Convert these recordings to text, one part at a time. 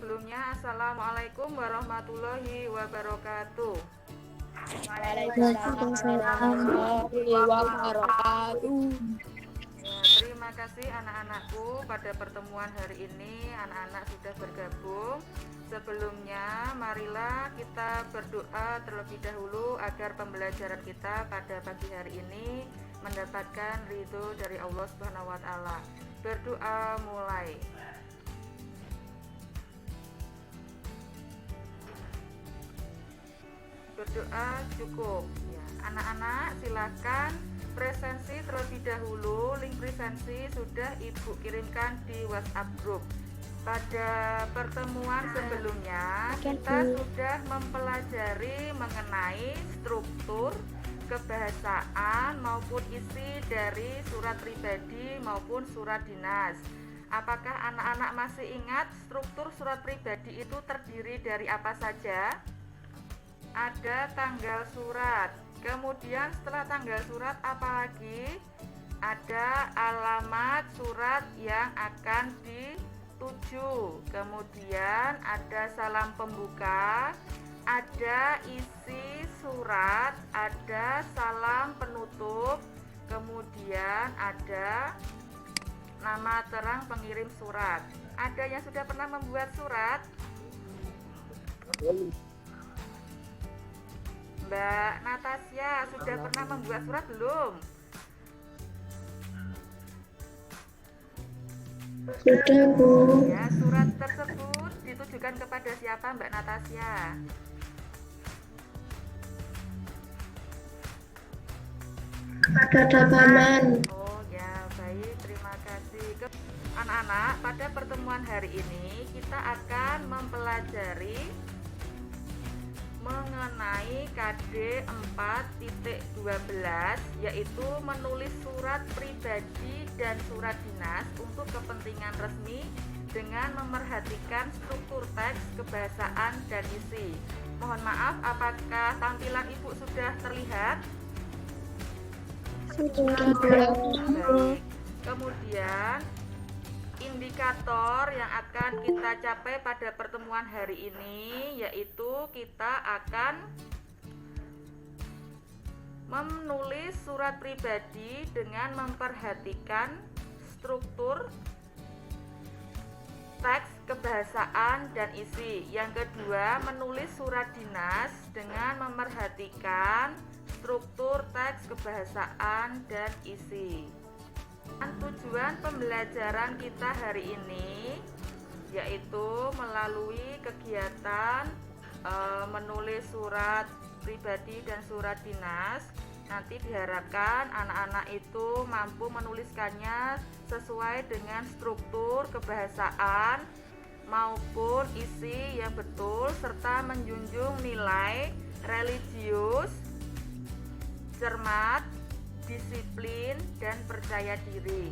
Sebelumnya, Assalamualaikum warahmatullahi wabarakatuh. Waalaikumsalam warahmatullahi wabarakatuh. Ya, terima kasih anak-anakku. Pada pertemuan hari ini anak-anak sudah bergabung. Sebelumnya, marilah kita berdoa terlebih dahulu agar pembelajaran kita pada pagi hari ini mendapatkan ridho dari Allah Subhanahu wa Ta'ala. Berdoa mulai. Berdoa cukup ya. Anak-anak silakan presensi terlebih dahulu. Link presensi sudah Ibu kirimkan di WhatsApp group. Pada pertemuan sebelumnya kita sudah mempelajari mengenai struktur, kebahasaan maupun isi dari surat pribadi maupun surat dinas. Apakah anak-anak masih ingat struktur surat pribadi itu terdiri dari apa saja? Ada tanggal surat, kemudian setelah tanggal surat apa lagi? Ada alamat surat yang akan dituju, kemudian ada salam pembuka, ada isi surat, ada salam penutup, kemudian ada nama terang pengirim surat. Ada yang sudah pernah membuat surat? Mbak Natasya, sudah pernah membuat surat belum? Sudah, Bu. Ya, surat tersebut ditujukan kepada siapa, Mbak Natasya? Kepada paman. Oh ya, baik, terima kasih. Anak-anak, pada pertemuan hari ini kita akan mempelajari mengenai KD 4.12, yaitu menulis surat pribadi dan surat dinas untuk kepentingan resmi dengan memerhatikan struktur teks, kebahasaan, dan isi. Mohon maaf, apakah tampilan Ibu sudah terlihat? Sudah, Baik. Kemudian indikator yang akan kita capai pada pertemuan hari ini yaitu kita akan menulis surat pribadi dengan memperhatikan struktur teks, kebahasaan, dan isi. Yang kedua, menulis surat dinas dengan memerhatikan struktur teks, kebahasaan, dan isi. Tujuan pembelajaran kita hari ini yaitu melalui kegiatan menulis surat pribadi dan surat dinas. Nanti diharapkan anak-anak itu mampu menuliskannya sesuai dengan struktur kebahasaan maupun isi yang betul serta menjunjung nilai religius, cermat, disiplin, dan percaya diri.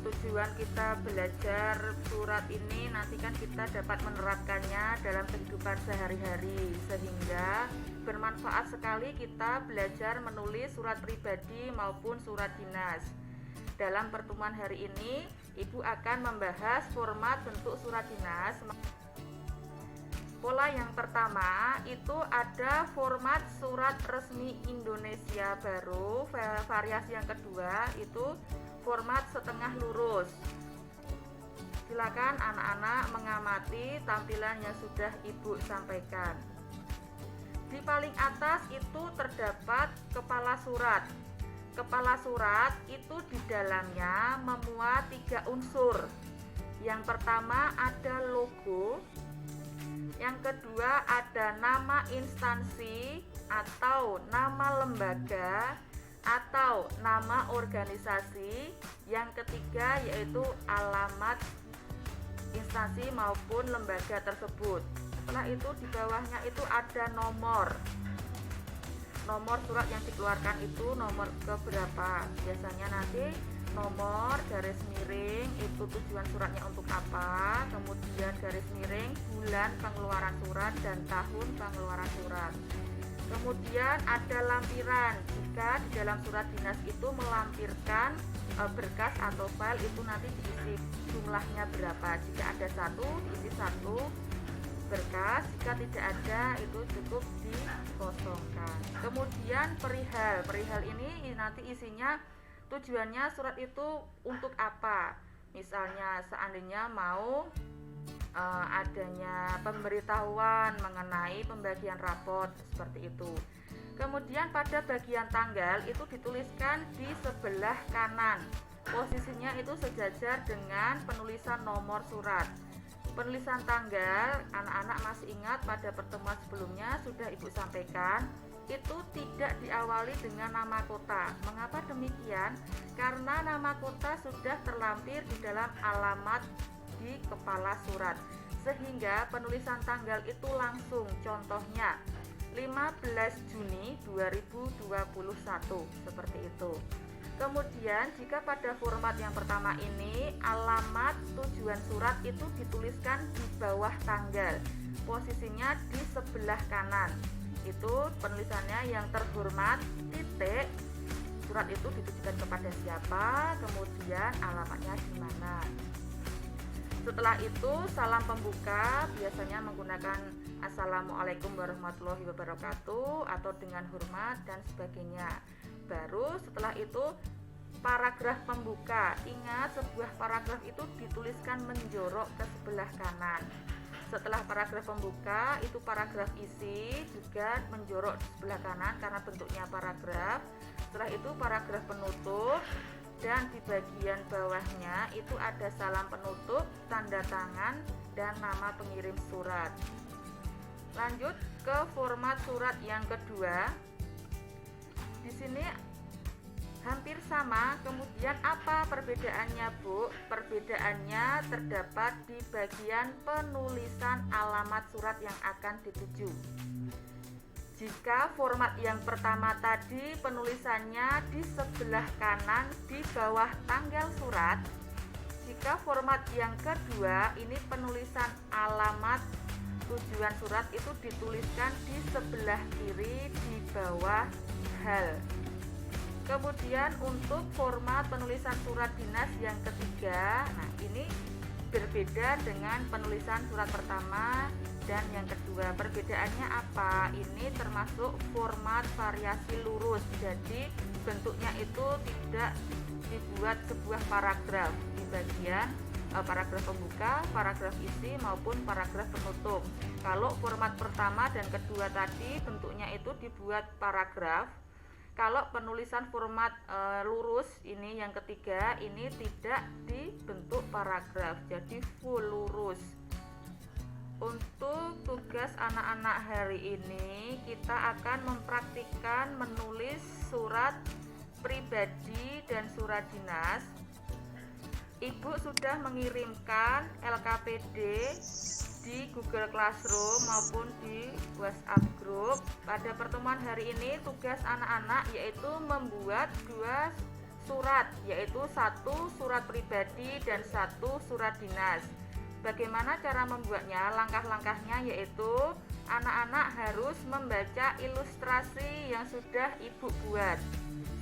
Tujuan kita belajar surat ini nanti kan kita dapat menerapkannya dalam kehidupan sehari-hari sehingga bermanfaat sekali kita belajar menulis surat pribadi maupun surat dinas. Dalam pertemuan hari ini Ibu akan membahas format bentuk surat dinas. Pola yang pertama itu ada format surat resmi Indonesia baru. Variasi yang kedua itu format setengah lurus. Silakan anak-anak mengamati tampilan yang sudah Ibu sampaikan. Di paling atas itu terdapat kepala surat. Kepala surat itu di dalamnya memuat 3 unsur. Yang pertama ada logo. Yang kedua ada nama instansi atau nama lembaga atau nama organisasi. Yang ketiga yaitu alamat instansi maupun lembaga tersebut. Setelah itu di bawahnya itu ada nomor surat yang dikeluarkan itu nomor keberapa. Biasanya nanti nomor garis miring itu tujuan suratnya untuk apa, kemudian garis miring bulan pengeluaran surat dan tahun pengeluaran surat. Kemudian ada lampiran. Jika di dalam surat dinas itu melampirkan berkas atau file, itu nanti diisi jumlahnya berapa. Jika ada satu, diisi satu berkas. Jika tidak ada, itu cukup dikosongkan. Kemudian perihal. Perihal ini nanti isinya tujuannya surat itu untuk apa. Misalnya seandainya mau adanya pemberitahuan mengenai pembagian raport seperti itu. Kemudian pada bagian tanggal itu dituliskan di sebelah kanan. Posisinya itu sejajar dengan penulisan nomor surat. Penulisan tanggal, anak-anak masih ingat pada pertemuan sebelumnya sudah Ibu sampaikan, itu tidak diawali dengan nama kota. Mengapa demikian? Karena nama kota sudah terlampir di dalam alamat di kepala surat, sehingga penulisan tanggal itu langsung. Contohnya 15 Juni 2021 seperti itu. Kemudian jika pada format yang pertama ini alamat tujuan surat itu dituliskan di bawah tanggal, posisinya di sebelah kanan. Itu penulisannya yang terhormat titik, surat itu ditujukan kepada siapa, kemudian alamatnya di mana. Setelah itu salam pembuka biasanya menggunakan Assalamualaikum warahmatullahi wabarakatuh atau dengan hormat dan sebagainya. Baru setelah itu paragraf pembuka. Ingat, sebuah paragraf itu dituliskan menjorok ke sebelah kanan. Setelah paragraf pembuka, itu paragraf isi juga menjorok di sebelah kanan karena bentuknya paragraf. Setelah itu paragraf penutup, dan di bagian bawahnya itu ada salam penutup, tanda tangan, dan nama pengirim surat. Lanjut ke format surat yang kedua. Di sini hampir sama, kemudian apa perbedaannya, Bu? Perbedaannya terdapat di bagian penulisan alamat surat yang akan dituju. Jika format yang pertama tadi penulisannya di sebelah kanan di bawah tanggal surat, jika format yang kedua ini penulisan alamat tujuan surat itu dituliskan di sebelah kiri di bawah hal. Kemudian untuk format penulisan surat dinas yang ketiga, nah ini berbeda dengan penulisan surat pertama dan yang kedua. Perbedaannya apa? Ini termasuk format variasi lurus, jadi bentuknya itu tidak dibuat sebuah paragraf di bagian paragraf pembuka, paragraf isi maupun paragraf penutup. Kalau format pertama dan kedua tadi bentuknya itu dibuat paragraf. Kalau penulisan format lurus ini yang ketiga ini tidak dibentuk paragraf, jadi full lurus. Untuk tugas anak-anak hari ini kita akan mempraktikkan menulis surat pribadi dan surat dinas. Ibu sudah mengirimkan LKPD di Google Classroom maupun di WhatsApp Group. Pada pertemuan hari ini tugas anak-anak yaitu membuat dua surat, yaitu satu surat pribadi dan satu surat dinas. Bagaimana cara membuatnya? Langkah-langkahnya yaitu anak-anak harus membaca ilustrasi yang sudah Ibu buat,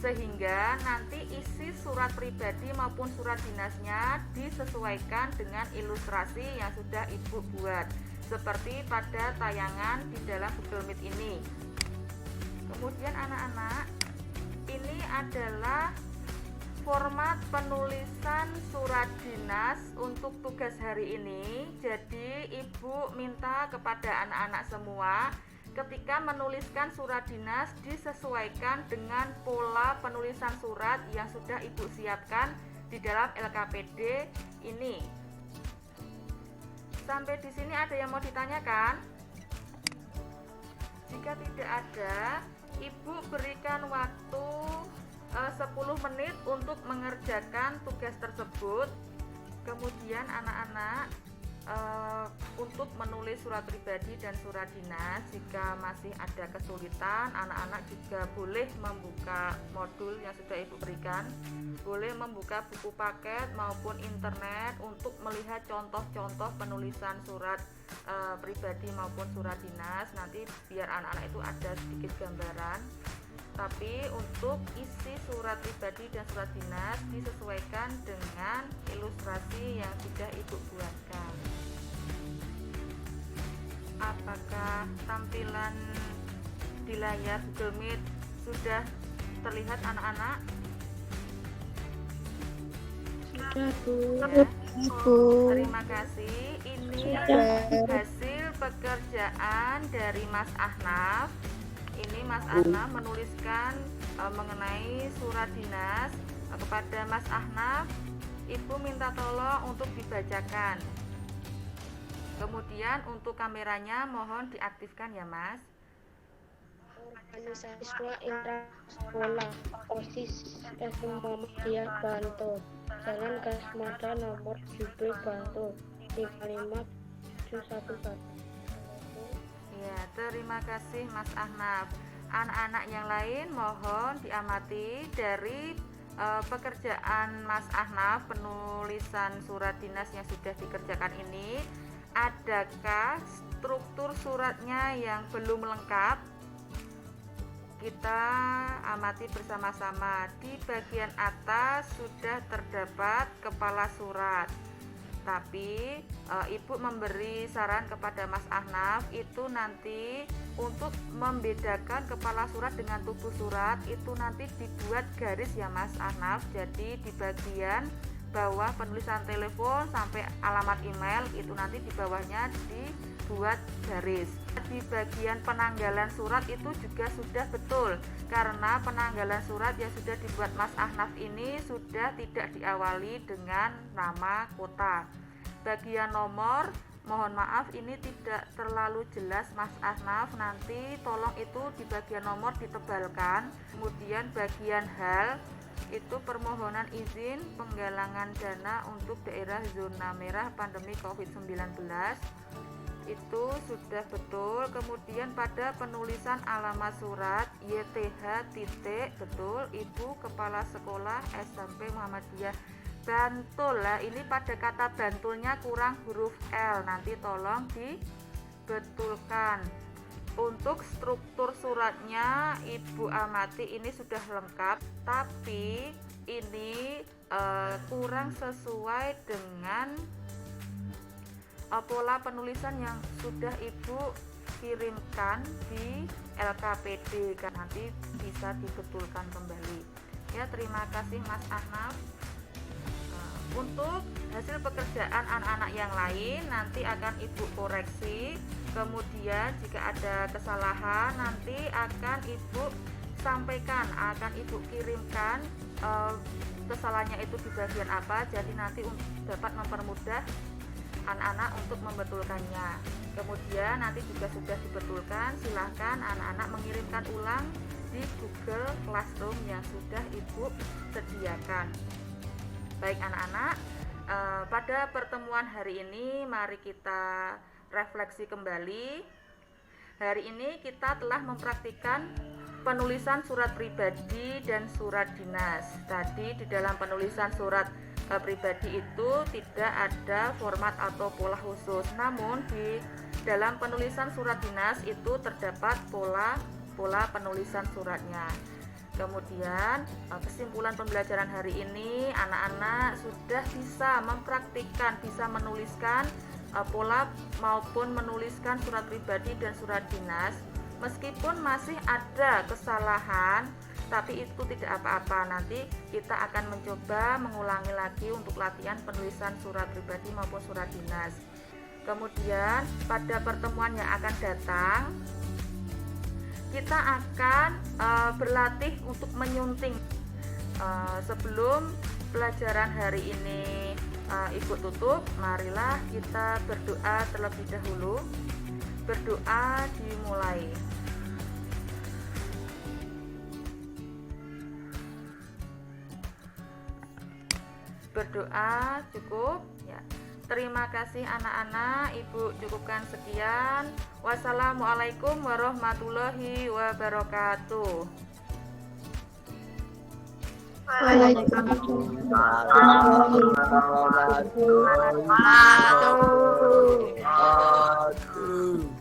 sehingga nanti isi surat pribadi maupun surat dinasnya disesuaikan dengan ilustrasi yang sudah Ibu buat, seperti pada tayangan di dalam Google Meet ini. Kemudian anak-anak, ini adalah format penulisan surat dinas untuk tugas hari ini. Jadi Ibu minta kepada anak-anak semua ketika menuliskan surat dinas disesuaikan dengan pola penulisan surat yang sudah Ibu siapkan di dalam LKPD ini. Sampai di sini ada yang mau ditanyakan? Jika tidak ada, Ibu berikan waktu 10 menit untuk mengerjakan tugas tersebut. Kemudian anak-anak untuk menulis surat pribadi dan surat dinas, jika masih ada kesulitan, anak-anak juga boleh membuka modul yang sudah Ibu berikan, boleh membuka buku paket maupun internet untuk melihat contoh-contoh penulisan surat pribadi maupun surat dinas. Nanti biar anak-anak itu ada sedikit gambaran. Tapi untuk isi surat pribadi dan surat dinas disesuaikan dengan ilustrasi yang sudah Ibu buatkan. Apakah tampilan di layar Google Meet sudah terlihat anak-anak? Sudah, Bu. Ya. Bu. Terima kasih. Ini hasil pekerjaan dari Mas Ahnaf. Ini Mas Ahnaf menuliskan mengenai surat dinas kepada Mas Ahnaf. Ibu minta tolong untuk dibacakan. Kemudian untuk kameranya mohon diaktifkan ya Mas. Organisasi Intra Sekolah OSIS SD Muhammadiyah Bantul, Jalan Gasmada nomor 7B Bantul 55711. Ya, terima kasih Mas Ahnaf. Anak-anak yang lain mohon diamati dari pekerjaan Mas Ahnaf, penulisan surat dinas yang sudah dikerjakan ini. Adakah struktur suratnya yang belum lengkap? Kita amati bersama-sama. Di bagian atas sudah terdapat kepala surat. Tapi Ibu memberi saran kepada Mas Ahnaf itu nanti untuk membedakan kepala surat dengan tubuh surat itu nanti dibuat garis ya Mas Ahnaf. Jadi di bagian bawah penulisan telepon sampai alamat email itu nanti di bawahnya dibuat garis. Di bagian penanggalan surat itu juga sudah betul, karena penanggalan surat yang sudah dibuat Mas Ahnaf ini sudah tidak diawali dengan nama kota. Bagian nomor mohon maaf ini tidak terlalu jelas Mas Ahnaf, nanti tolong itu di bagian nomor ditebalkan. Kemudian bagian hal itu permohonan izin penggalangan dana untuk daerah zona merah pandemi COVID-19 itu sudah betul. Kemudian pada penulisan alamat surat YTH titik betul, Ibu Kepala Sekolah SMP Muhammadiyah Bantul. Lah ini pada kata Bantulnya kurang huruf L, nanti tolong dibetulkan. Untuk struktur suratnya Ibu amati ini sudah lengkap, tapi ini kurang sesuai dengan pola penulisan yang sudah Ibu kirimkan di LKPD. Nanti bisa dibetulkan kembali. Ya, terima kasih Mas Ahnaf. Untuk hasil pekerjaan anak-anak yang lain nanti akan Ibu koreksi. Kemudian jika ada kesalahan nanti akan Ibu sampaikan, akan Ibu kirimkan kesalahannya itu di bagian apa. Jadi nanti dapat mempermudah anak-anak untuk membetulkannya. Kemudian nanti juga sudah dibetulkan, silahkan anak-anak mengirimkan ulang di Google Classroom yang sudah Ibu sediakan. Baik anak-anak, pada pertemuan hari ini mari kita refleksi kembali. Hari ini kita telah mempraktikkan penulisan surat pribadi dan surat dinas. Tadi di dalam penulisan surat pribadi itu tidak ada format atau pola khusus. Namun di dalam penulisan surat dinas itu terdapat pola penulisan suratnya. Kemudian kesimpulan pembelajaran hari ini anak-anak sudah bisa mempraktikkan, bisa menuliskan pola maupun menuliskan surat pribadi dan surat dinas. Meskipun masih ada kesalahan, tapi itu tidak apa-apa. Nanti kita akan mencoba mengulangi lagi untuk latihan penulisan surat pribadi maupun surat dinas. Kemudian pada pertemuan yang akan datang kita akan berlatih untuk menyunting. Sebelum pelajaran hari ini Ibu tutup, marilah kita berdoa terlebih dahulu. Berdoa dimulai. Berdoa cukup ya. Terima kasih anak-anak, Ibu cukupkan sekian. Wassalamualaikum warahmatullahi wabarakatuh. Waalaikumsalam. warahmatullahi wabarakatuh.